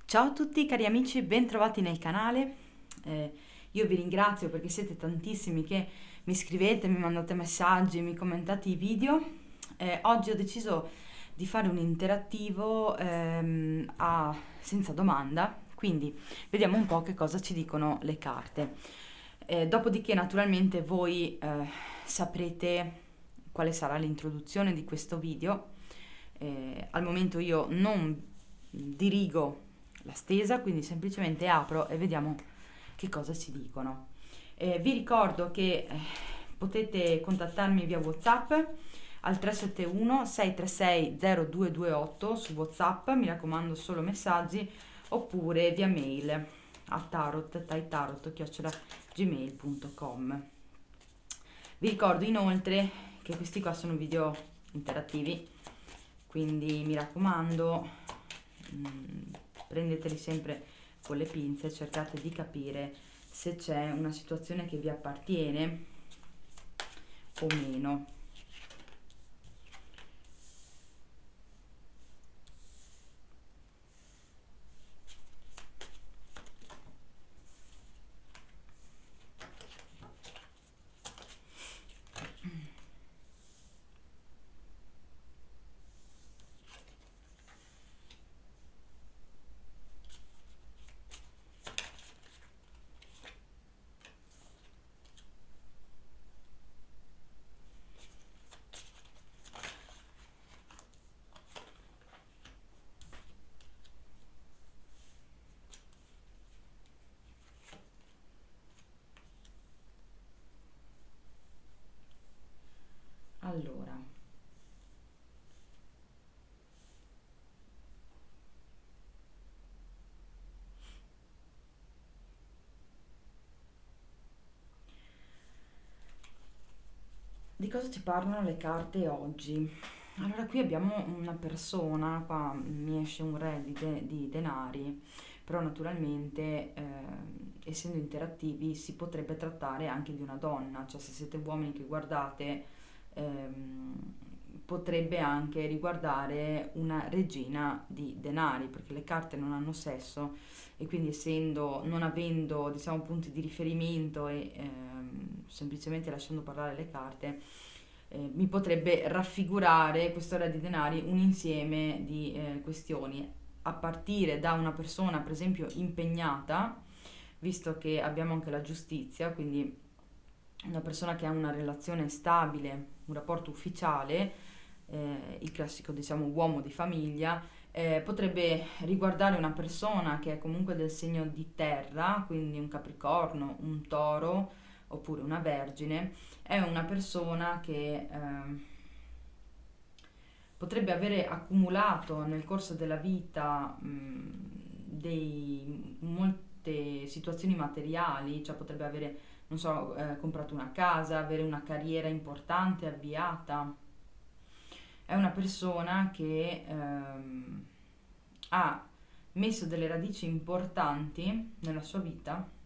Ciao a tutti cari amici, bentrovati nel canale. Io vi ringrazio perché siete tantissimi che mi scrivete, mi mandate messaggi, mi commentate i video. Oggi ho deciso di fare un interattivo senza domanda, quindi vediamo un po' che cosa ci dicono le carte. Dopodiché naturalmente voi saprete quale sarà l'introduzione di questo video. Al momento io non dirigo la stesa, quindi semplicemente apro e vediamo che cosa ci dicono. Vi ricordo che potete contattarmi via WhatsApp al 371 636 0228 su WhatsApp, mi raccomando solo messaggi, oppure via mail a tarot@gmail.com. Vi ricordo inoltre che questi qua sono video interattivi, quindi mi raccomando, prendeteli sempre con le pinze, cercate di capire se c'è una situazione che vi appartiene o meno. Allora, di cosa ci parlano le carte oggi? Allora, qui abbiamo una persona, qua mi esce un re di denari, però naturalmente, essendo interattivi, si potrebbe trattare anche di una donna, cioè se siete uomini che guardate, ehm, potrebbe anche riguardare una regina di denari, perché le carte non hanno sesso e quindi non avendo, diciamo, punti di riferimento e semplicemente lasciando parlare le carte, mi potrebbe raffigurare questo re di denari un insieme di questioni, a partire da una persona, per esempio, impegnata, visto che abbiamo anche la giustizia, quindi una persona che ha una relazione stabile, un rapporto ufficiale, il classico, diciamo, uomo di famiglia. Potrebbe riguardare una persona che è comunque del segno di terra, quindi un capricorno, un toro oppure una vergine. È una persona che potrebbe avere accumulato nel corso della vita molte situazioni materiali, cioè potrebbe avere, non so, comprato una casa, avere una carriera importante avviata. È una persona che ha messo delle radici importanti nella sua vita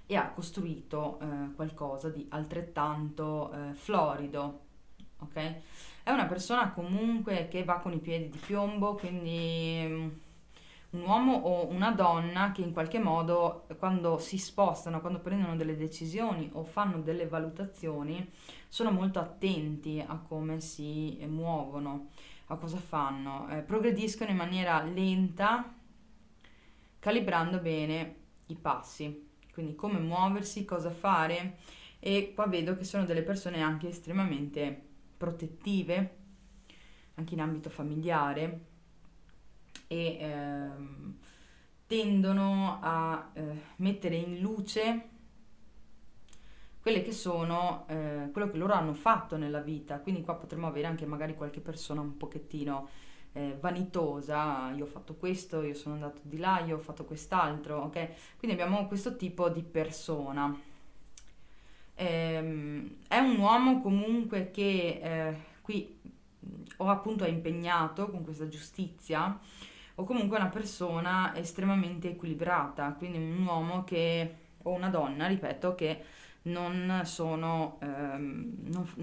e ha costruito qualcosa di altrettanto florido, ok? È una persona comunque che va con i piedi di piombo, quindi un uomo o una donna che in qualche modo quando si spostano, quando prendono delle decisioni o fanno delle valutazioni, sono molto attenti a come si muovono, a cosa fanno, progrediscono in maniera lenta, calibrando bene i passi, quindi come muoversi, cosa fare. E qua vedo che sono delle persone anche estremamente protettive, anche in ambito familiare, e tendono a mettere in luce quelle che sono quello che loro hanno fatto nella vita. Quindi qua potremmo avere anche magari qualche persona un pochettino vanitosa: io ho fatto questo, io sono andato di là, io ho fatto quest'altro, ok? Quindi abbiamo questo tipo di persona. È un uomo comunque che qui o appunto è impegnato con questa giustizia, o comunque è una persona estremamente equilibrata, quindi un uomo che, o una donna, ripeto, che non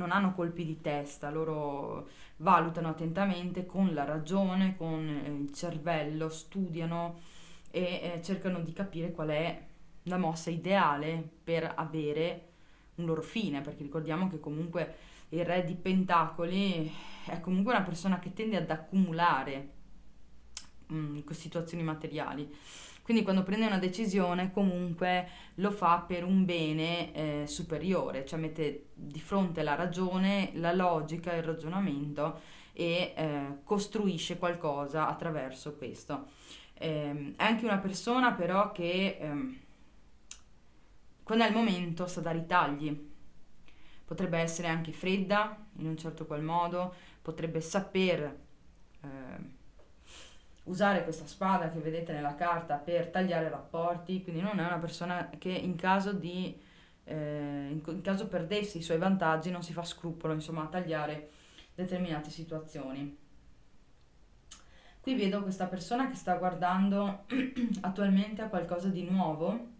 hanno colpi di testa, loro valutano attentamente con la ragione, con il cervello, studiano e cercano di capire qual è la mossa ideale per avere un loro fine, perché ricordiamo che comunque il re di pentacoli è comunque una persona che tende ad accumulare situazioni materiali. Quindi quando prende una decisione comunque lo fa per un bene superiore, cioè mette di fronte la ragione, la logica, il ragionamento e costruisce qualcosa attraverso questo. È anche una persona però che quando è il momento sa dare i tagli. Potrebbe essere anche fredda in un certo qual modo, potrebbe saper usare questa spada che vedete nella carta per tagliare rapporti, quindi non è una persona che in caso perdesse i suoi vantaggi non si fa scrupolo, insomma, a tagliare determinate situazioni. Qui vedo questa persona che sta guardando attualmente a qualcosa di nuovo.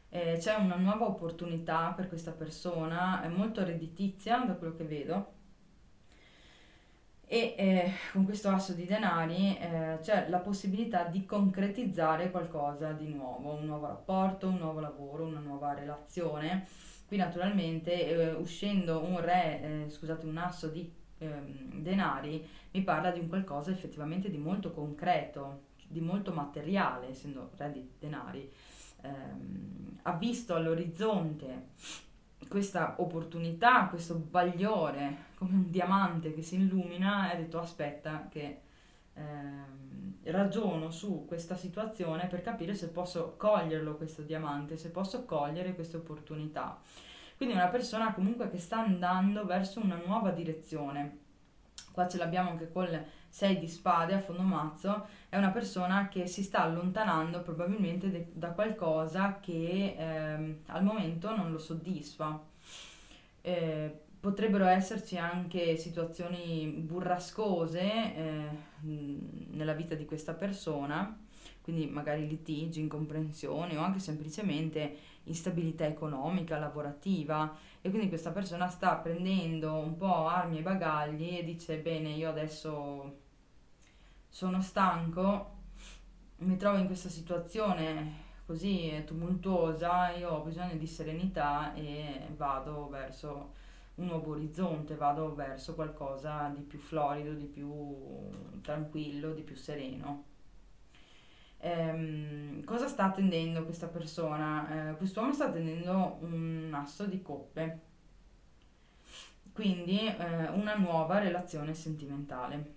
C'è una nuova opportunità per questa persona, è molto redditizia da quello che vedo e con questo asso di denari c'è la possibilità di concretizzare qualcosa di nuovo, un nuovo rapporto, un nuovo lavoro, una nuova relazione. Qui naturalmente uscendo scusate, un asso di denari mi parla di un qualcosa effettivamente di molto concreto, di molto materiale, essendo re di denari. Ha visto all'orizzonte questa opportunità, questo bagliore come un diamante che si illumina e ha detto aspetta che ragiono su questa situazione per capire se posso coglierlo questo diamante, se posso cogliere queste opportunità. Quindi è una persona comunque che sta andando verso una nuova direzione. Qua ce l'abbiamo anche col 6 di spade a fondo mazzo, è una persona che si sta allontanando probabilmente da qualcosa che al momento non lo soddisfa. Potrebbero esserci anche situazioni burrascose nella vita di questa persona, quindi magari litigi, incomprensioni o anche semplicemente instabilità economica, lavorativa e quindi questa persona sta prendendo un po' armi e bagagli e dice bene, io adesso sono stanco, mi trovo in questa situazione così tumultuosa, io ho bisogno di serenità e vado verso un nuovo orizzonte, vado verso qualcosa di più florido, di più tranquillo, di più sereno. Cosa sta attendendo questa persona? Quest'uomo sta attendendo un asso di coppe, quindi una nuova relazione sentimentale.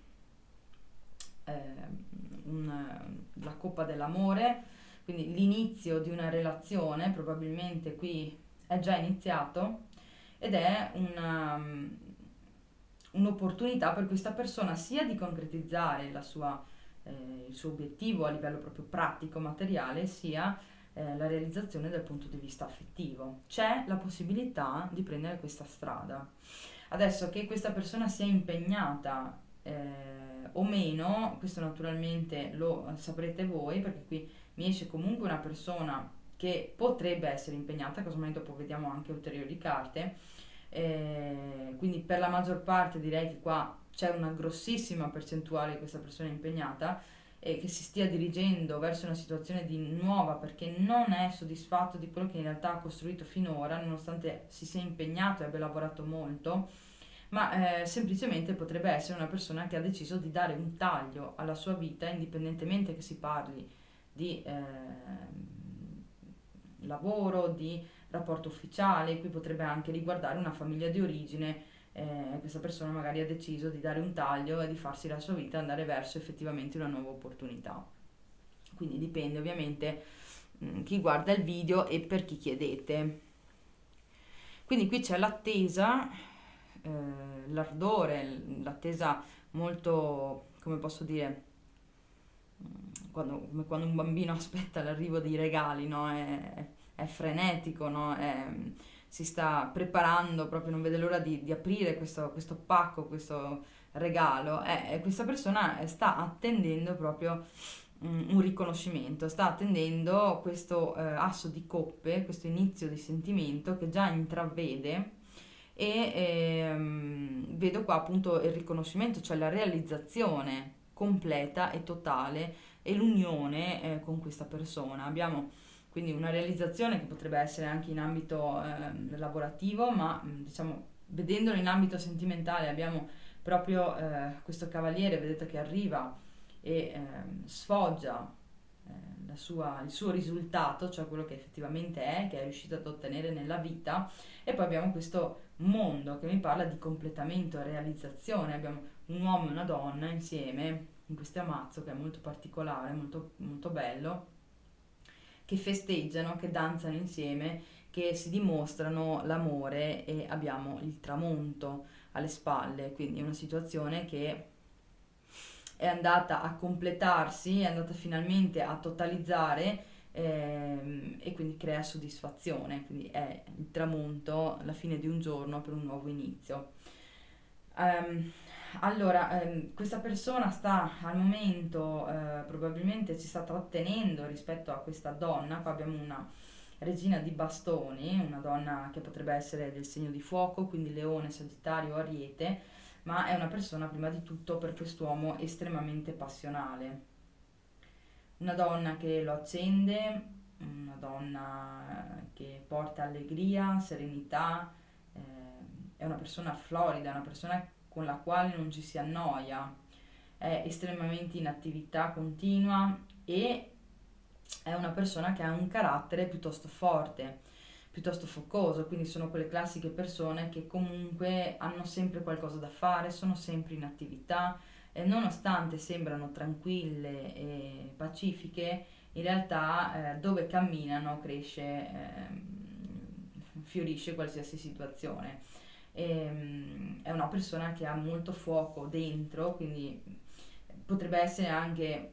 La coppa dell'amore, quindi l'inizio di una relazione, probabilmente qui è già iniziato ed è un'opportunità per questa persona sia di concretizzare il suo obiettivo a livello proprio pratico, materiale, sia la realizzazione dal punto di vista affettivo. C'è la possibilità di prendere questa strada. Adesso che questa persona sia impegnata o meno, questo naturalmente lo saprete voi perché qui mi esce comunque una persona che potrebbe essere impegnata, casomai dopo vediamo anche ulteriori carte, quindi per la maggior parte direi che qua c'è una grossissima percentuale di questa persona impegnata e che si stia dirigendo verso una situazione di nuova perché non è soddisfatto di quello che in realtà ha costruito finora, nonostante si sia impegnato e abbia lavorato molto, ma semplicemente potrebbe essere una persona che ha deciso di dare un taglio alla sua vita, indipendentemente che si parli di lavoro, di rapporto ufficiale, qui potrebbe anche riguardare una famiglia di origine, questa persona magari ha deciso di dare un taglio e di farsi la sua vita e andare verso effettivamente una nuova opportunità. Quindi dipende ovviamente chi guarda il video e per chi chiedete. Quindi qui c'è l'attesa, l'ardore, l'attesa molto, come posso dire, come quando un bambino aspetta l'arrivo dei regali, no? È frenetico, no? Si sta preparando, proprio non vede l'ora di aprire questo pacco, questo regalo. Questa persona sta attendendo proprio un riconoscimento, sta attendendo questo asso di coppe, questo inizio di sentimento che già intravede e vedo qua appunto il riconoscimento, cioè la realizzazione completa e totale e l'unione con questa persona. Abbiamo quindi una realizzazione che potrebbe essere anche in ambito lavorativo, ma diciamo vedendolo in ambito sentimentale abbiamo proprio questo cavaliere, vedete che arriva e sfoggia il suo risultato, cioè quello che effettivamente è, che è riuscito ad ottenere nella vita, e poi abbiamo questo mondo che mi parla di completamento e realizzazione. Abbiamo un uomo e una donna insieme in questo ammazzo che è molto particolare, molto, molto bello, che festeggiano, che danzano insieme, che si dimostrano l'amore e abbiamo il tramonto alle spalle, quindi è una situazione che è andata a completarsi, è andata finalmente a totalizzare e quindi crea soddisfazione, quindi è il tramonto, la fine di un giorno per un nuovo inizio. Ehm, allora, questa persona sta al momento, probabilmente si sta trattenendo rispetto a questa donna. Qua abbiamo una regina di bastoni, una donna che potrebbe essere del segno di fuoco, quindi leone, sagittario, ariete, ma è una persona prima di tutto per quest'uomo estremamente passionale. Una donna che lo accende, una donna che porta allegria, serenità, è una persona florida, una persona con la quale non ci si annoia, è estremamente in attività continua e è una persona che ha un carattere piuttosto forte, piuttosto focoso, quindi sono quelle classiche persone che comunque hanno sempre qualcosa da fare, sono sempre in attività e nonostante sembrano tranquille e pacifiche, in realtà dove camminano cresce, fiorisce qualsiasi situazione. È una persona che ha molto fuoco dentro, quindi potrebbe essere anche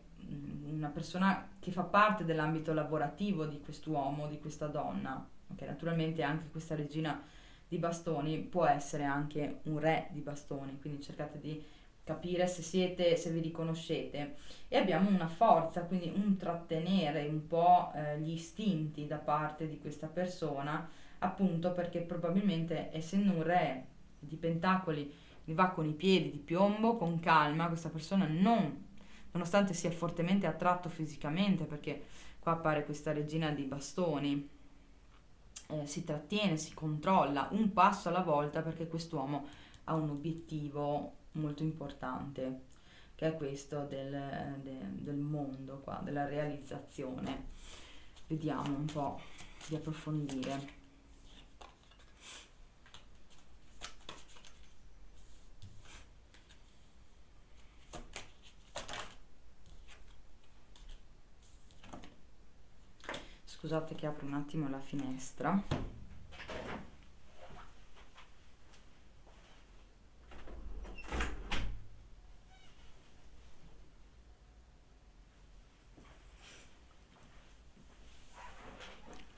una persona che fa parte dell'ambito lavorativo di quest'uomo, di questa donna, che naturalmente anche questa regina di bastoni può essere anche un re di bastoni, quindi cercate di capire se siete, se vi riconoscete. E abbiamo una forza, quindi un trattenere un po' gli istinti da parte di questa persona, appunto perché probabilmente essendo un re di pentacoli va con i piedi di piombo, con calma, questa persona non, nonostante sia fortemente attratto fisicamente, perché qua appare questa regina di bastoni, si trattiene, si controlla un passo alla volta perché quest'uomo ha un obiettivo molto importante, che è questo del mondo qua, della realizzazione. Vediamo un po' di approfondire. Scusate che apro un attimo la finestra.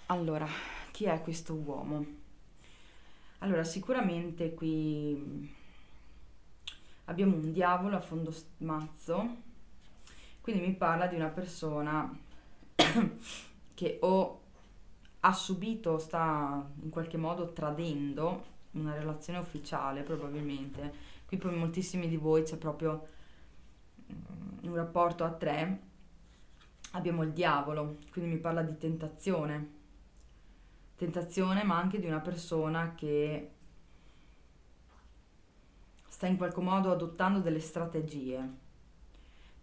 Allora, chi è questo uomo? Allora, sicuramente qui abbiamo un diavolo a fondo mazzo, quindi mi parla di una persona che o ha subito o sta in qualche modo tradendo una relazione ufficiale, probabilmente. Qui per moltissimi di voi c'è proprio un rapporto a tre. Abbiamo il diavolo, quindi mi parla di tentazione. Tentazione, ma anche di una persona che sta in qualche modo adottando delle strategie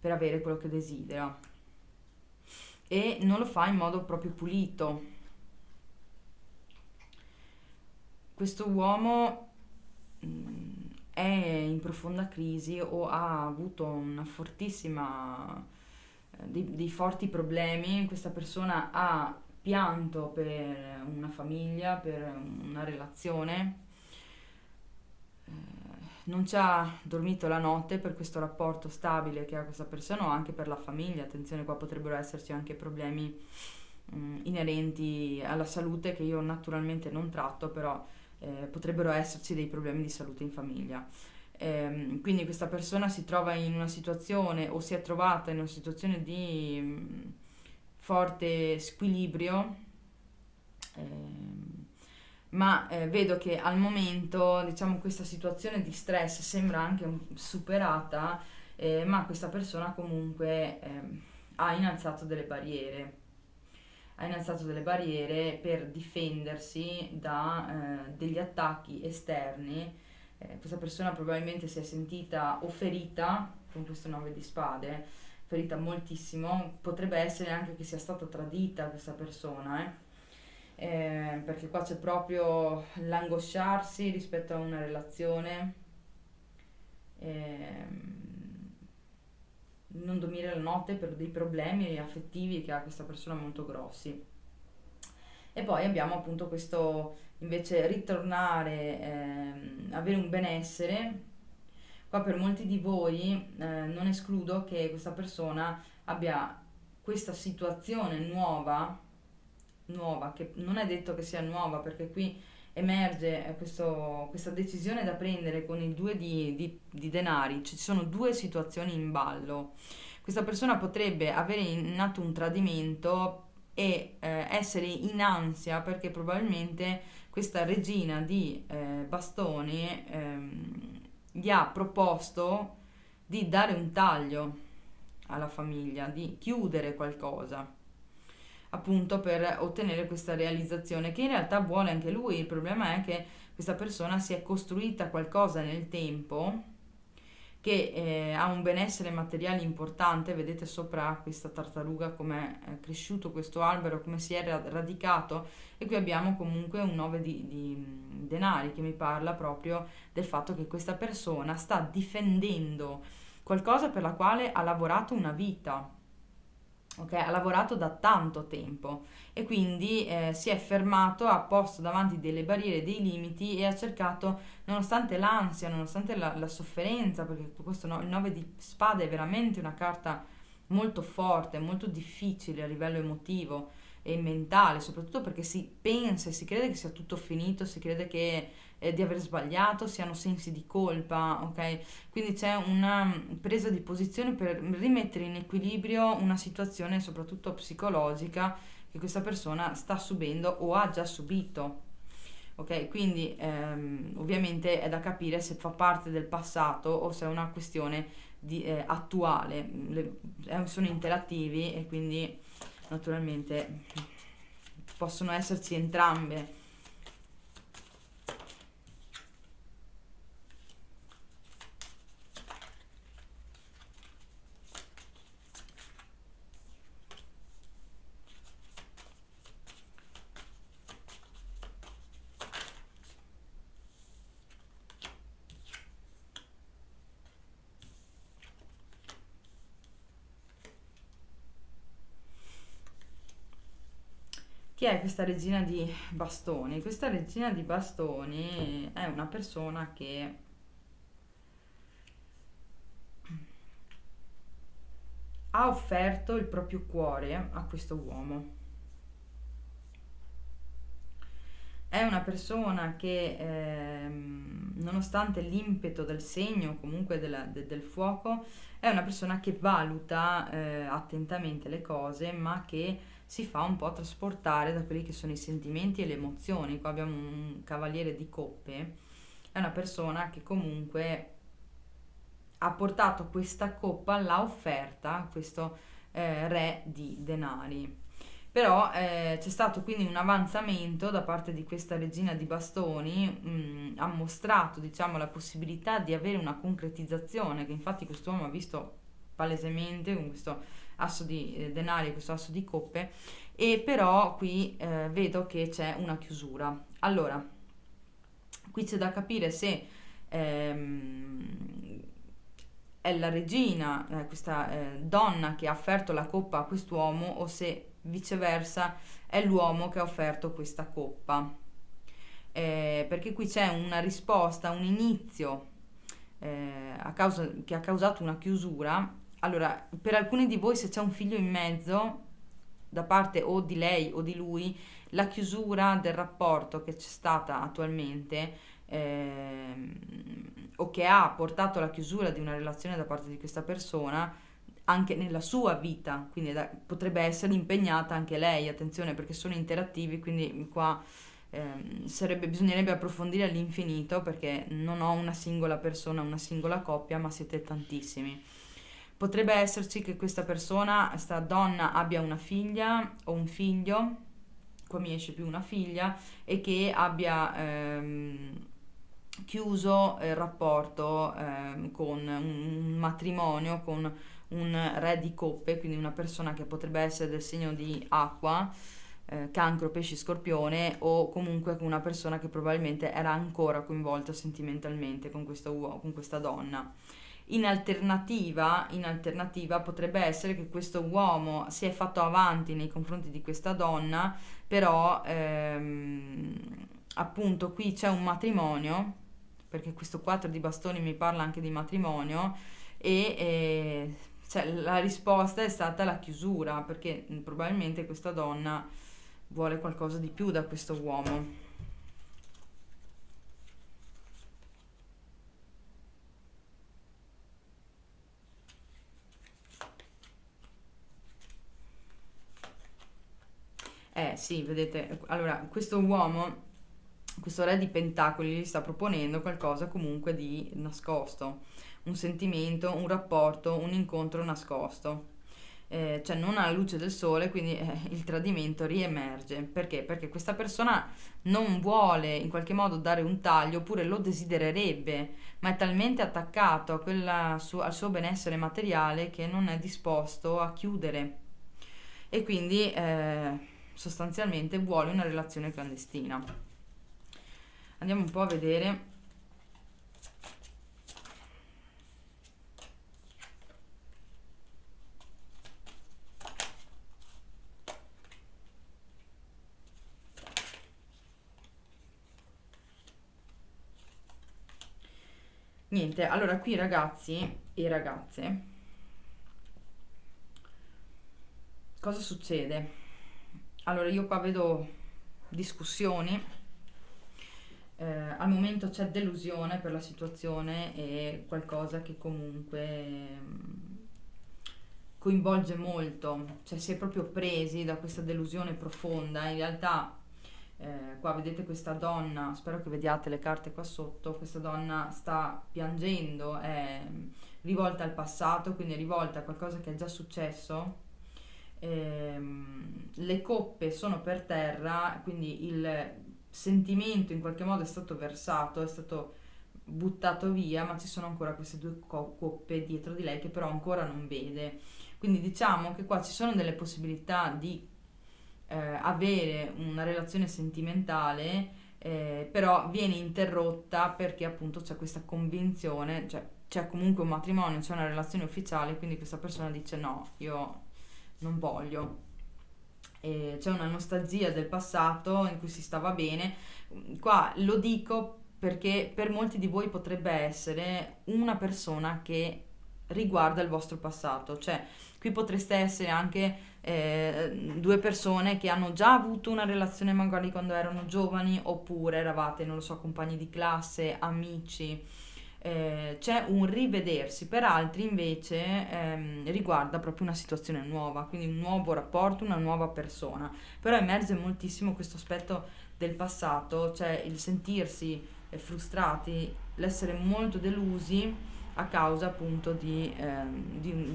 per avere quello che desidera e non lo fa in modo proprio pulito. Questo uomo è in profonda crisi o ha avuto una fortissima dei forti problemi. Questa persona ha pianto per una famiglia, per una relazione, non ci ha dormito la notte per questo rapporto stabile che ha questa persona o anche per la famiglia. Attenzione, qua potrebbero esserci anche problemi inerenti alla salute che io naturalmente non tratto, però potrebbero esserci dei problemi di salute in famiglia. Quindi questa persona si trova in una situazione o si è trovata in una situazione di forte squilibrio, ma vedo che al momento, diciamo, questa situazione di stress sembra anche superata, ma questa persona comunque ha innalzato delle barriere. Ha innalzato delle barriere per difendersi da degli attacchi esterni. Questa persona probabilmente si è sentita o ferita con questo 9 di spade, ferita moltissimo. Potrebbe essere anche che sia stata tradita questa persona, perché qua c'è proprio l'angosciarsi rispetto a una relazione, non dormire la notte per dei problemi affettivi che ha questa persona molto grossi. E poi abbiamo appunto questo invece ritornare, avere un benessere. Qua per molti di voi non escludo che questa persona abbia questa situazione nuova, che non è detto che sia nuova, perché qui emerge questa decisione da prendere con il 2 di denari. Ci sono due situazioni in ballo. Questa persona potrebbe avere in atto un tradimento e essere in ansia perché probabilmente questa regina di bastoni gli ha proposto di dare un taglio alla famiglia, di chiudere qualcosa, appunto per ottenere questa realizzazione che in realtà vuole anche lui. Il problema è che questa persona si è costruita qualcosa nel tempo che ha un benessere materiale importante. Vedete sopra questa tartaruga come è cresciuto questo albero, come si è radicato, e qui abbiamo comunque un 9 di denari che mi parla proprio del fatto che questa persona sta difendendo qualcosa per la quale ha lavorato una vita. Ok, ha lavorato da tanto tempo e quindi si è fermato, ha posto davanti delle barriere, dei limiti e ha cercato, nonostante l'ansia, nonostante la sofferenza, perché questo il 9 di spade è veramente una carta molto forte, molto difficile a livello emotivo e mentale, soprattutto perché si pensa e si crede che sia tutto finito, si crede che di aver sbagliato, si hanno sensi di colpa, ok? Quindi c'è una presa di posizione per rimettere in equilibrio una situazione soprattutto psicologica che questa persona sta subendo o ha già subito. Ok, quindi ovviamente è da capire se fa parte del passato o se è una questione attuale. Sono interattivi e quindi naturalmente possono esserci entrambe. Chi è questa regina di bastoni? Questa regina di bastoni è una persona che ha offerto il proprio cuore a questo uomo. È una persona che, nonostante l'impeto del segno, comunque del fuoco, è una persona che valuta attentamente le cose, ma che si fa un po' trasportare da quelli che sono i sentimenti e le emozioni. Qua abbiamo un cavaliere di coppe, è una persona che comunque ha portato questa coppa, l'ha offerta a questo re di denari. Però c'è stato quindi un avanzamento da parte di questa regina di bastoni, ha mostrato, diciamo, la possibilità di avere una concretizzazione, che infatti quest'uomo ha visto palesemente con questo asso di denari e questo asso di coppe, e però qui vedo che c'è una chiusura. Allora, qui c'è da capire se ehm, è la regina, questa donna che ha offerto la coppa a quest'uomo, o se viceversa è l'uomo che ha offerto questa coppa. Perché qui c'è una risposta, un inizio che ha causato una chiusura. Allora, per alcuni di voi, se c'è un figlio in mezzo, da parte o di lei o di lui, la chiusura del rapporto che c'è stata attualmente ehm, o che ha portato alla chiusura di una relazione da parte di questa persona anche nella sua vita, quindi potrebbe essere impegnata anche lei, attenzione perché sono interattivi, quindi qua bisognerebbe approfondire all'infinito perché non ho una singola persona, una singola coppia, ma siete tantissimi. Potrebbe esserci che questa persona, questa donna, abbia una figlia o un figlio, qua mi esce più una figlia, e che abbia chiuso il rapporto con un matrimonio, con un re di coppe, quindi una persona che potrebbe essere del segno di acqua, cancro, pesci, scorpione, o comunque con una persona che probabilmente era ancora coinvolta sentimentalmente con questo uomo, con questa donna. In alternativa potrebbe essere che questo uomo si è fatto avanti nei confronti di questa donna, però appunto qui c'è un matrimonio, perché questo 4 di bastoni mi parla anche di matrimonio, e cioè, la risposta è stata la chiusura, perché probabilmente questa donna vuole qualcosa di più da questo uomo. Sì, vedete, allora questo uomo, questo re di pentacoli gli sta proponendo qualcosa comunque di nascosto, un sentimento, un rapporto, un incontro nascosto. Cioè non alla luce del sole, quindi il tradimento riemerge. Perché? Perché questa persona non vuole in qualche modo dare un taglio, oppure lo desidererebbe, ma è talmente attaccato a al suo benessere materiale che non è disposto a chiudere e quindi sostanzialmente vuole una relazione clandestina. Andiamo un po' a vedere. Niente, allora qui ragazzi e ragazze, cosa succede? Allora io qua vedo discussioni, al momento c'è delusione per la situazione e qualcosa che comunque coinvolge molto, cioè si è proprio presi da questa delusione profonda. In realtà qua vedete questa donna, spero che vediate le carte qua sotto, questa donna sta piangendo, è rivolta al passato, quindi è rivolta a qualcosa che è già successo. Le coppe sono per terra, quindi il sentimento in qualche modo è stato versato, è stato buttato via, ma ci sono ancora queste due coppe dietro di lei che però ancora non vede. Quindi diciamo che qua ci sono delle possibilità di avere una relazione sentimentale, però viene interrotta perché appunto c'è questa convinzione, cioè c'è comunque un matrimonio, c'è una relazione ufficiale, quindi questa persona dice no, io non voglio. E c'è una nostalgia del passato in cui si stava bene. Qua lo dico perché per molti di voi potrebbe essere una persona che riguarda il vostro passato, cioè qui potreste essere anche due persone che hanno già avuto una relazione magari quando erano giovani, oppure eravate, non lo so, compagni di classe, amici. C'è un rivedersi, per altri invece riguarda proprio una situazione nuova, quindi un nuovo rapporto, una nuova persona. Però emerge moltissimo questo aspetto del passato, cioè il sentirsi frustrati, l'essere molto delusi a causa appunto di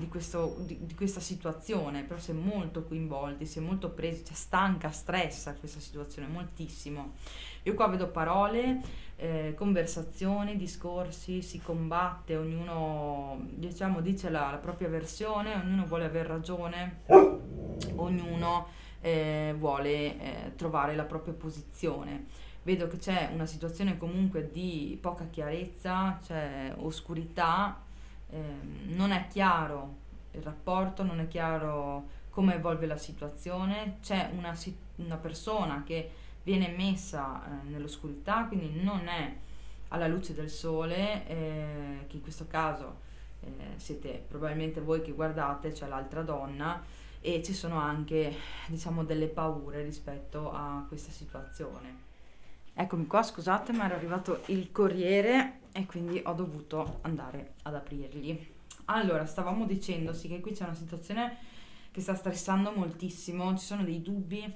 questa situazione, però si è molto coinvolti, si è molto presi, cioè stanca, stressa questa situazione moltissimo. Io qua vedo parole, conversazioni, discorsi, si combatte, ognuno diciamo dice la propria versione, ognuno vuole aver ragione, ognuno vuole trovare la propria posizione. Vedo che c'è una situazione comunque di poca chiarezza, c'è oscurità, non è chiaro il rapporto, non è chiaro come evolve la situazione, c'è una persona che viene messa nell'oscurità, quindi non è alla luce del sole, che in questo caso siete probabilmente voi che guardate, cioè l'altra donna, e ci sono anche diciamo delle paure rispetto a questa situazione. Eccomi qua, scusate, ma era arrivato il corriere e quindi ho dovuto andare ad aprirgli. Allora, stavamo dicendo, sì, che qui c'è una situazione che sta stressando moltissimo, ci sono dei dubbi,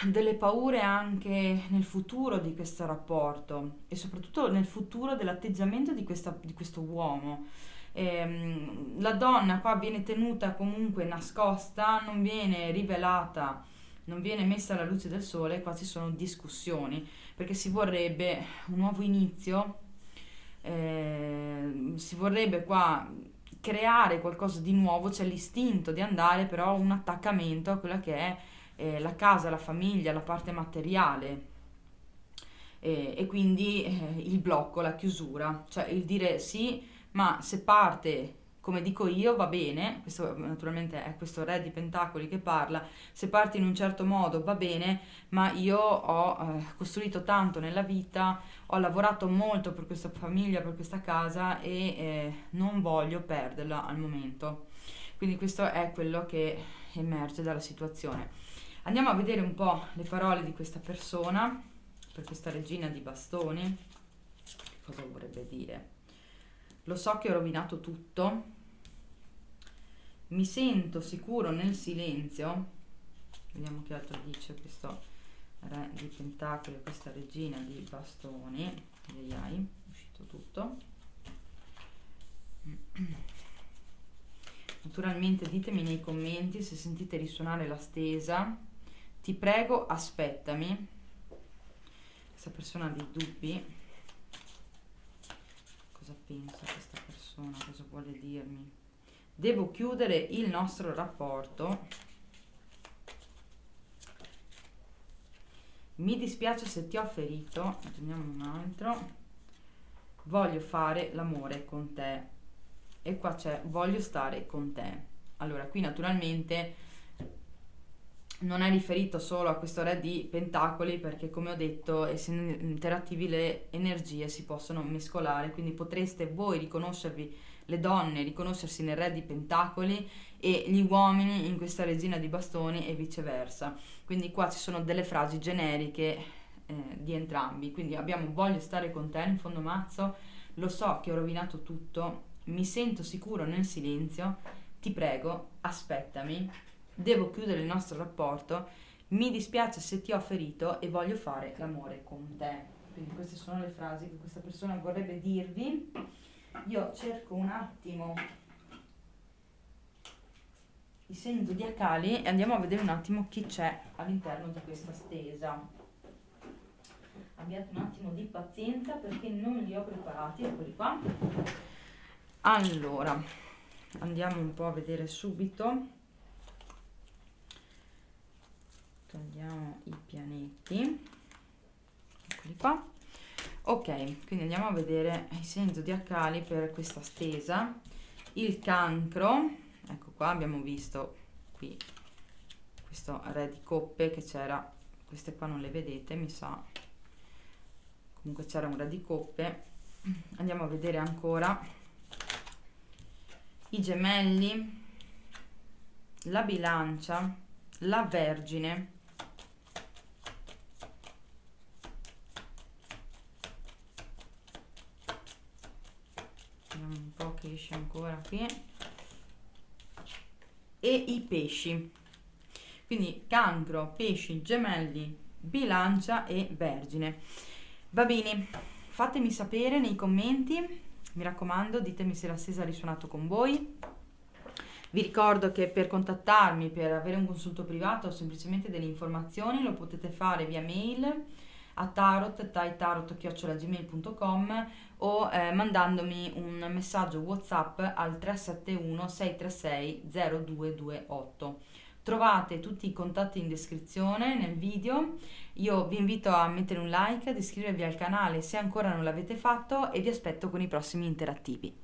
delle paure anche nel futuro di questo rapporto e soprattutto nel futuro dell'atteggiamento di questo uomo. La donna qua viene tenuta comunque nascosta, non viene rivelata, non viene messa alla luce del sole. Qua ci sono discussioni perché si vorrebbe un nuovo inizio, si vorrebbe qua creare qualcosa di nuovo, c'è l'istinto di andare però a un attaccamento a quella che è la casa, la famiglia, la parte materiale, e quindi il blocco, la chiusura, cioè il dire sì, ma se parte come dico io va bene, questo naturalmente è questo re di pentacoli che parla, se parti in un certo modo va bene, ma io ho costruito tanto nella vita, ho lavorato molto per questa famiglia, per questa casa e non voglio perderla al momento. Quindi questo è quello che emerge dalla situazione. Andiamo a vedere un po' le parole di questa persona, per questa regina di bastoni. Cosa vorrebbe dire? Lo so che ho rovinato tutto, mi sento sicuro nel silenzio. Vediamo che altro dice questo re di pentacoli, questa regina di bastoni. È uscito tutto. Naturalmente ditemi nei commenti se sentite risuonare la stesa. Ti prego, aspettami. Questa persona ha dei dubbi. Cosa pensa questa persona? Cosa vuole dirmi? Devo chiudere il nostro rapporto. Mi dispiace se ti ho ferito. Prendiamo un altro. Voglio fare l'amore con te. E qua c'è voglio stare con te. Allora, qui naturalmente non è riferito solo a questo re di pentacoli, perché come ho detto, essendo interattivi le energie si possono mescolare, quindi potreste voi riconoscervi, le donne riconoscersi nel re di pentacoli e gli uomini in questa regina di bastoni e viceversa. Quindi qua ci sono delle frasi generiche di entrambi. Quindi abbiamo voglio stare con te in fondo mazzo, lo so che ho rovinato tutto, mi sento sicuro nel silenzio, ti prego, aspettami, devo chiudere il nostro rapporto, mi dispiace se ti ho ferito e voglio fare l'amore con te. Quindi queste sono le frasi che questa persona vorrebbe dirvi. Io cerco un attimo i segni zodiacali e andiamo a vedere un attimo chi c'è all'interno di questa stesa. Abbiate un attimo di pazienza perché non li ho preparati, eccoli qua. Allora, andiamo un po' a vedere subito. Togliamo i pianeti, eccoli qua. Ok, quindi andiamo a vedere i segni zodiacali per questa stesa. Il cancro, ecco qua, abbiamo visto qui questo re di coppe che c'era, queste qua non le vedete mi sa, comunque c'era un re di coppe. Andiamo a vedere ancora i gemelli, la bilancia, la vergine, vediamo un po' che esce ancora qui, e i pesci. Quindi cancro, pesci, gemelli, bilancia e vergine. Va bene, fatemi sapere nei commenti, mi raccomando, ditemi se la stesa ha risuonato con voi. Vi ricordo che per contattarmi, per avere un consulto privato o semplicemente delle informazioni, lo potete fare via mail a tarot@gmail.com o mandandomi un messaggio WhatsApp al 371 636 0228. Trovate tutti i contatti in descrizione nel video. Io vi invito a mettere un like, ad iscrivervi al canale se ancora non l'avete fatto e vi aspetto con i prossimi interattivi.